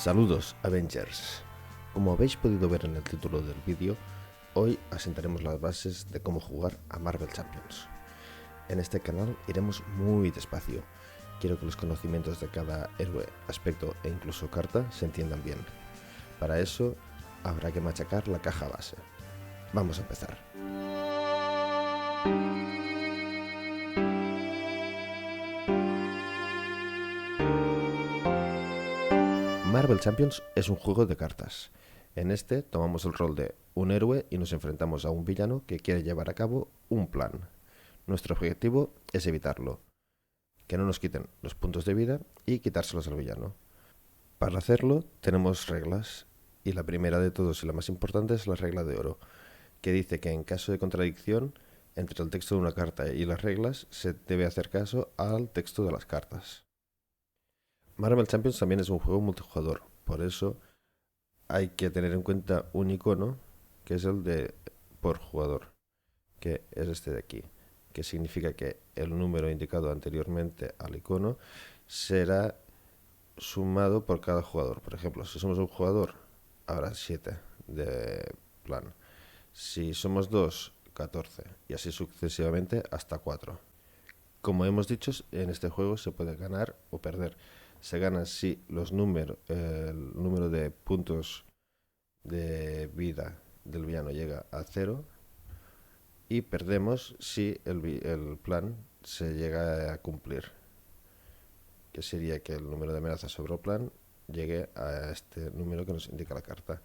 Saludos Avengers. Como habéis podido ver en el título del vídeo, hoy asentaremos las bases de cómo jugar a Marvel Champions. En este canal iremos muy despacio. Quiero que los conocimientos de cada héroe, aspecto e incluso carta se entiendan bien. Para eso habrá que machacar la caja base. Vamos a empezar. Marvel Champions es un juego de cartas. En este tomamos el rol de un héroe y nos enfrentamos a un villano que quiere llevar a cabo un plan. Nuestro objetivo es evitarlo, que no nos quiten los puntos de vida y quitárselos al villano. Para hacerlo tenemos reglas, y la primera de todos y la más importante es la regla de oro, que dice que en caso de contradicción entre el texto de una carta y las reglas se debe hacer caso al texto de las cartas. Marvel Champions también es un juego multijugador, por eso hay que tener en cuenta un icono que es el de por jugador, que es este de aquí, que significa que el número indicado anteriormente al icono será sumado por cada jugador. Por ejemplo, si somos un jugador, habrá 7 de plan. Si somos 2, 14 y así sucesivamente hasta 4. Como hemos dicho, en este juego se puede ganar o perder. Se gana si el número de puntos de vida del villano llega a 0, y perdemos si el plan se llega a cumplir, que sería que el número de amenazas sobre el plan llegue a este número que nos indica la carta.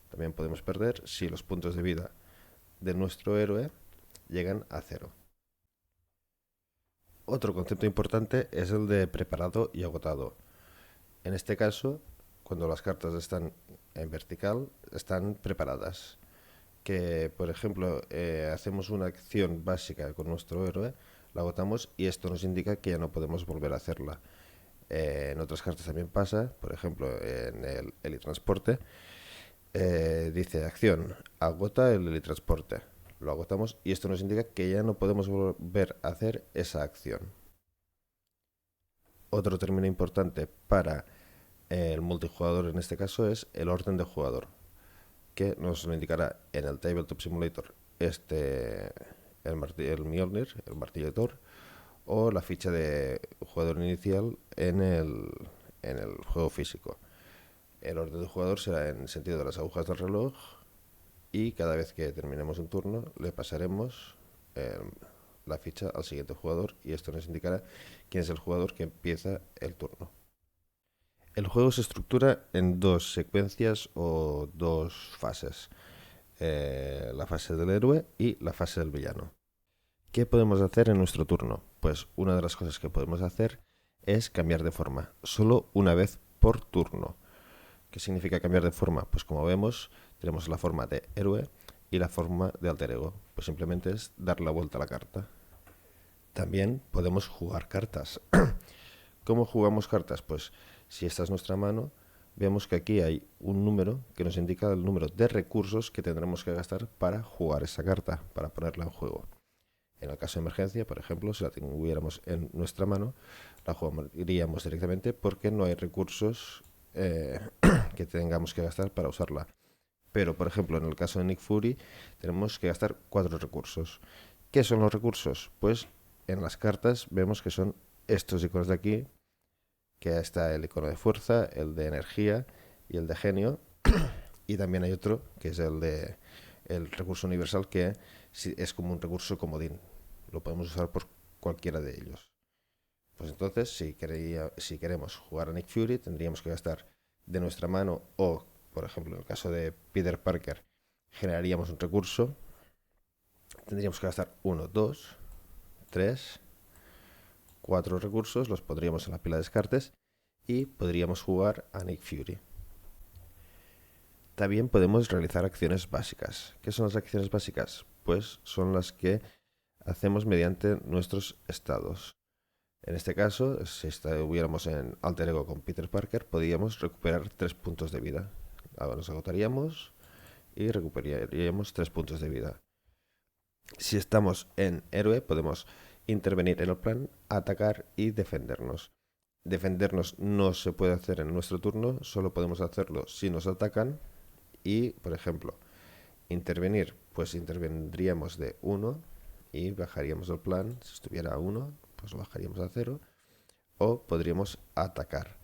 También podemos perder si los puntos de vida de nuestro héroe llegan a 0. Otro concepto importante es el de preparado y agotado. En este caso, cuando las cartas están en vertical, están preparadas. Que, por ejemplo, hacemos una acción básica con nuestro héroe, la agotamos y esto nos indica que ya no podemos volver a hacerla. En otras cartas también pasa, por ejemplo, en el helitransporte, dice acción, agota el helitransporte. Lo agotamos y esto nos indica que ya no podemos volver a hacer esa acción. Otro término importante para el multijugador en este caso es el orden de jugador, que nos lo indicará en el Tabletop Simulator el Mjolnir, el martillo de Thor, o la ficha de jugador inicial en el juego físico. El orden de jugador será en el sentido de las agujas del reloj, y cada vez que terminemos un turno le pasaremos la ficha al siguiente jugador, y esto nos indicará quién es el jugador que empieza el turno. El juego se estructura en dos secuencias o dos fases. La fase del héroe y la fase del villano. ¿Qué podemos hacer en nuestro turno? Pues una de las cosas que podemos hacer es cambiar de forma, solo una vez por turno. ¿Qué significa cambiar de forma? Pues como vemos, tenemos la forma de héroe y la forma de alter ego. Pues simplemente es dar la vuelta a la carta. También podemos jugar cartas. ¿Cómo jugamos cartas? Pues si esta es nuestra mano, vemos que aquí hay un número que nos indica el número de recursos que tendremos que gastar para jugar esa carta, para ponerla en juego. En el caso de emergencia, por ejemplo, si la tuviéramos en nuestra mano, la jugaríamos directamente porque no hay recursos que tengamos que gastar para usarla. Pero, por ejemplo, en el caso de Nick Fury, tenemos que gastar 4 recursos. ¿Qué son los recursos? Pues en las cartas vemos que son estos iconos de aquí, que está el icono de fuerza, el de energía y el de genio. Y también hay otro, que es el recurso universal, que es como un recurso comodín. Lo podemos usar por cualquiera de ellos. Pues entonces, si queremos jugar a Nick Fury, tendríamos que gastar de nuestra mano, o, por ejemplo, en el caso de Peter Parker, generaríamos un recurso. Tendríamos que gastar 1, 2, 3, 4 recursos, los pondríamos en la pila de descartes y podríamos jugar a Nick Fury. También podemos realizar acciones básicas. ¿Qué son las acciones básicas? Pues son las que hacemos mediante nuestros estados. En este caso, si estuviéramos en alter ego con Peter Parker, podríamos recuperar 3 puntos de vida. Ahora nos agotaríamos y recuperaríamos 3 puntos de vida. Si estamos en héroe, podemos intervenir en el plan, atacar y defendernos. defendernos no se puede hacer en nuestro turno, solo podemos hacerlo si nos atacan. Y, por ejemplo, intervenir, pues intervendríamos de 1 y bajaríamos el plan. Si estuviera a 1, pues lo bajaríamos a 0. O podríamos atacar.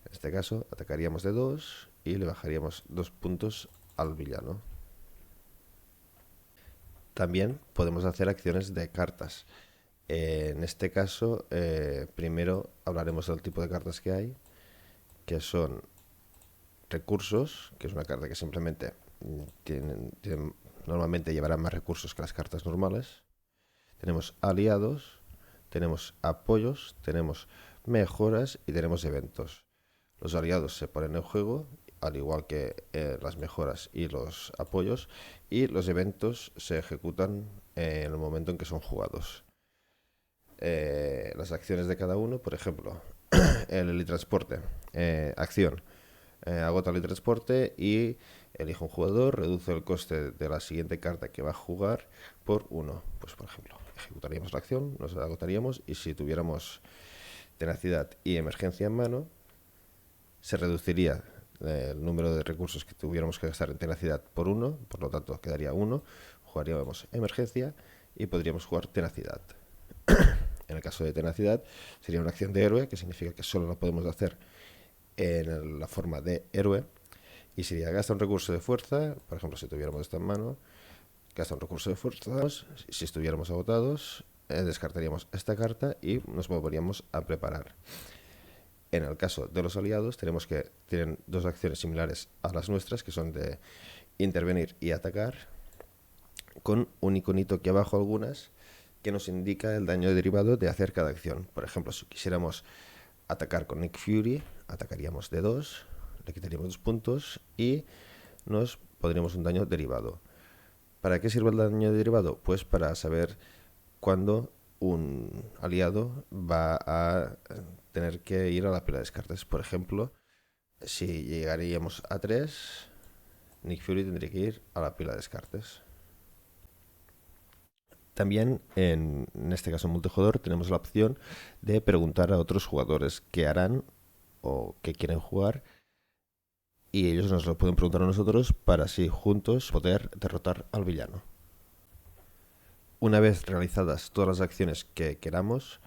En este caso, atacaríamos de 2 y le bajaríamos 2 puntos al villano. También podemos hacer acciones de cartas. En este caso, primero hablaremos del tipo de cartas que hay, que son recursos, que es una carta que simplemente normalmente llevará más recursos que las cartas normales. Tenemos aliados, tenemos apoyos, tenemos mejoras y tenemos eventos. Los aliados se ponen en juego, al igual que las mejoras y los apoyos, y los eventos se ejecutan en el momento en que son jugados. Las acciones de cada uno, por ejemplo, el helitransporte, acción, agota el helitransporte y elige un jugador, reduce el coste de la siguiente carta que va a jugar por 1. Pues por ejemplo, ejecutaríamos la acción, nos agotaríamos y si tuviéramos tenacidad y emergencia en mano, se reduciría el número de recursos que tuviéramos que gastar en tenacidad por 1, por lo tanto quedaría 1, jugaríamos emergencia y podríamos jugar tenacidad. En el caso de tenacidad sería una acción de héroe, que significa que solo la podemos hacer en la forma de héroe, y sería gasta un recurso de fuerza, por ejemplo si tuviéramos esto en mano, gasta un recurso de fuerza, si estuviéramos agotados descartaríamos esta carta y nos volveríamos a preparar. En el caso de los aliados tenemos que tienen dos acciones similares a las nuestras, que son de intervenir y atacar, con un iconito aquí abajo algunas que nos indica el daño derivado de hacer cada acción. Por ejemplo, si quisiéramos atacar con Nick Fury, atacaríamos de 2, le quitaríamos 2 puntos y nos pondríamos un daño derivado. ¿Para qué sirve el daño derivado? Pues para saber cuándo un aliado va a tener que ir a la pila de descartes. Por ejemplo, si llegaríamos a 3, Nick Fury tendría que ir a la pila de descartes. También en este caso multijugador tenemos la opción de preguntar a otros jugadores qué harán o qué quieren jugar, y ellos nos lo pueden preguntar a nosotros para así juntos poder derrotar al villano. Una vez realizadas todas las acciones que queramos,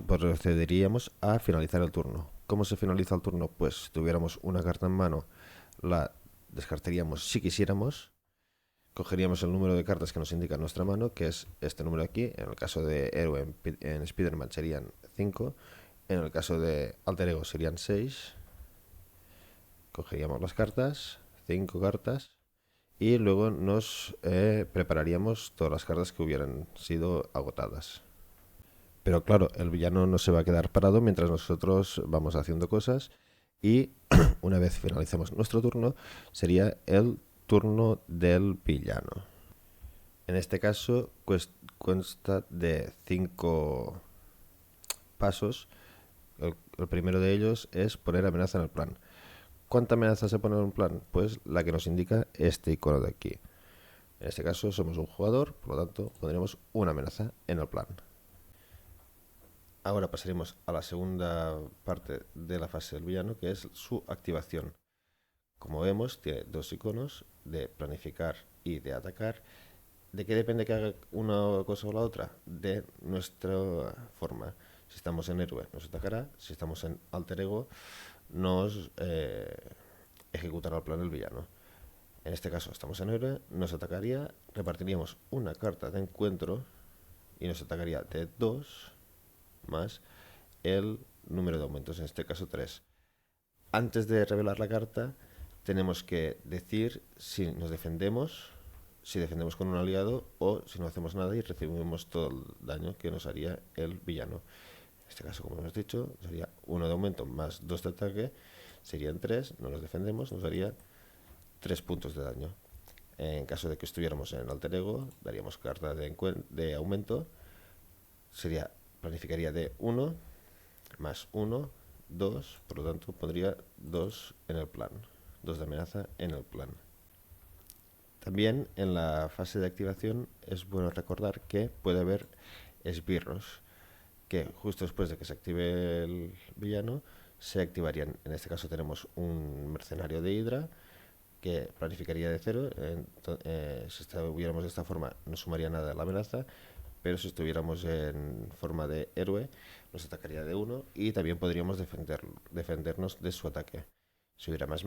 procederíamos a finalizar el turno. ¿Cómo se finaliza el turno? Pues si tuviéramos una carta en mano, la descartaríamos si quisiéramos. Cogeríamos el número de cartas que nos indica nuestra mano, que es este número aquí. En el caso de héroe en Spider-Man serían 5. En el caso de Alter Ego serían 6. Cogeríamos las cartas, 5 cartas, y luego nos prepararíamos todas las cartas que hubieran sido agotadas. Pero claro, el villano no se va a quedar parado mientras nosotros vamos haciendo cosas, y una vez finalicemos nuestro turno sería el turno del villano. En este caso consta de 5 pasos. El primero de ellos es poner amenaza en el plan. ¿Cuánta amenaza se pone en un plan? Pues la que nos indica este icono de aquí. En este caso somos un jugador, por lo tanto pondremos una amenaza en el plan. Ahora pasaremos a la segunda parte de la fase del villano, que es su activación. Como vemos, tiene dos iconos, de planificar y de atacar. ¿De qué depende que haga una cosa o la otra? De nuestra forma. Si estamos en héroe, nos atacará. Si estamos en alter ego, nos ejecutará el plan el villano. En este caso, estamos en héroe, nos atacaría, repartiríamos una carta de encuentro y nos atacaría de 2 más el número de aumentos, en este caso 3. Antes de revelar la carta, tenemos que decir si nos defendemos, si defendemos con un aliado, o si no hacemos nada y recibimos todo el daño que nos haría el villano. En este caso, como hemos dicho, sería 1 de aumento más 2 de ataque, serían 3, no nos defendemos, nos haría 3 puntos de daño. En caso de que estuviéramos en alter ego, daríamos carta de aumento, planificaría de 1 más 1, 2, por lo tanto pondría 2 en el plan, 2 de amenaza en el plan. También en la fase de activación es bueno recordar que puede haber esbirros. que justo después de que se active el villano, se activarían. En este caso tenemos un mercenario de Hydra que planificaría de cero. Si estuviéramos de esta forma no sumaría nada a la amenaza, pero si estuviéramos en forma de héroe nos atacaría de uno y también podríamos defendernos de su ataque. Si hubiera más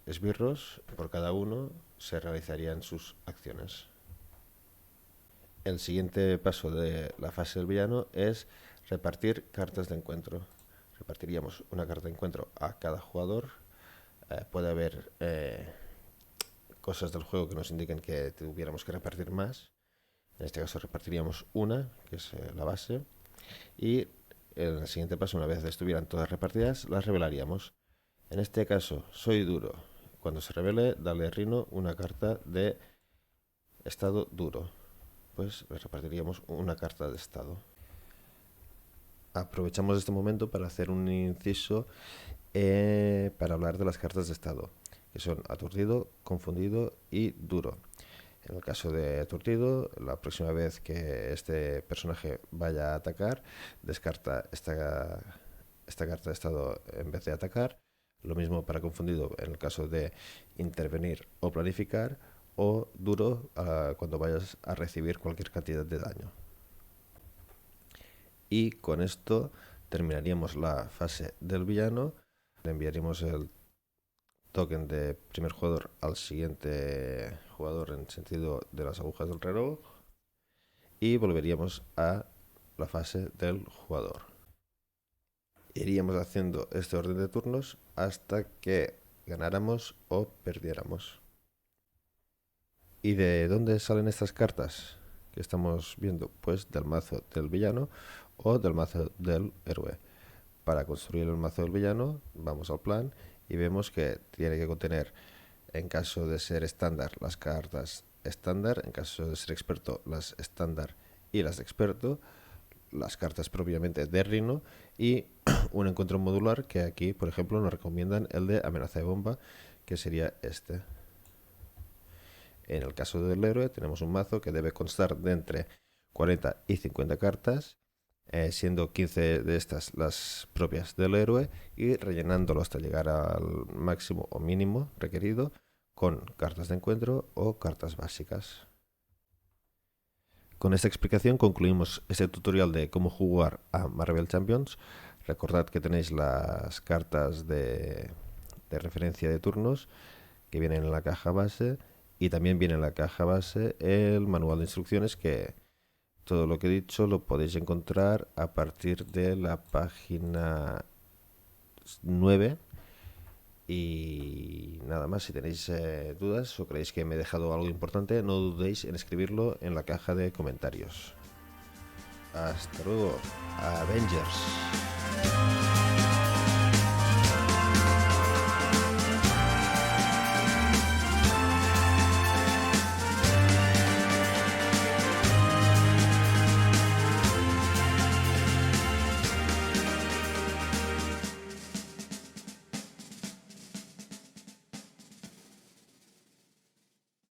esbirros, por cada uno se realizarían sus acciones. El siguiente paso de la fase del villano es repartir cartas de encuentro. Repartiríamos una carta de encuentro a cada jugador. Puede haber cosas del juego que nos indiquen que tuviéramos que repartir más. En este caso repartiríamos una, que es la base. Y en el siguiente paso, una vez estuvieran todas repartidas, las revelaríamos. En este caso, soy duro. Cuando se revele, dale a Rhino una carta de estado duro. Pues le repartiríamos una carta de estado. Aprovechamos este momento para hacer un inciso para hablar de las cartas de estado, que son aturdido, confundido y duro. En el caso de aturdido, la próxima vez que este personaje vaya a atacar, descarta esta carta de estado en vez de atacar. Lo mismo para confundido en el caso de intervenir o planificar, o duro cuando vayas a recibir cualquier cantidad de daño. Y con esto terminaríamos la fase del villano. Le enviaríamos el token de primer jugador al siguiente jugador en sentido de las agujas del reloj y volveríamos a la fase del jugador. Iríamos haciendo este orden de turnos hasta que ganáramos o perdiéramos. ¿Y de dónde salen estas cartas que estamos viendo? Pues del mazo del villano o del mazo del héroe. Para construir el mazo del villano vamos al plan y vemos que tiene que contener, en caso de ser estándar, las cartas estándar, en caso de ser experto, las estándar y las de experto, las cartas propiamente de Rhino y un encuentro modular que aquí, por ejemplo, nos recomiendan el de amenaza de bomba, que sería este. En el caso del héroe tenemos un mazo que debe constar de entre 40 y 50 cartas, siendo 15 de estas las propias del héroe y rellenándolo hasta llegar al máximo o mínimo requerido con cartas de encuentro o cartas básicas. Con esta explicación concluimos este tutorial de cómo jugar a Marvel Champions. Recordad que tenéis las cartas de referencia de turnos que vienen en la caja base y también viene en la caja base el manual de instrucciones, que todo lo que he dicho lo podéis encontrar a partir de la página 9. Y nada más, si tenéis dudas o creéis que me he dejado algo importante, no dudéis en escribirlo en la caja de comentarios. Hasta luego, Avengers.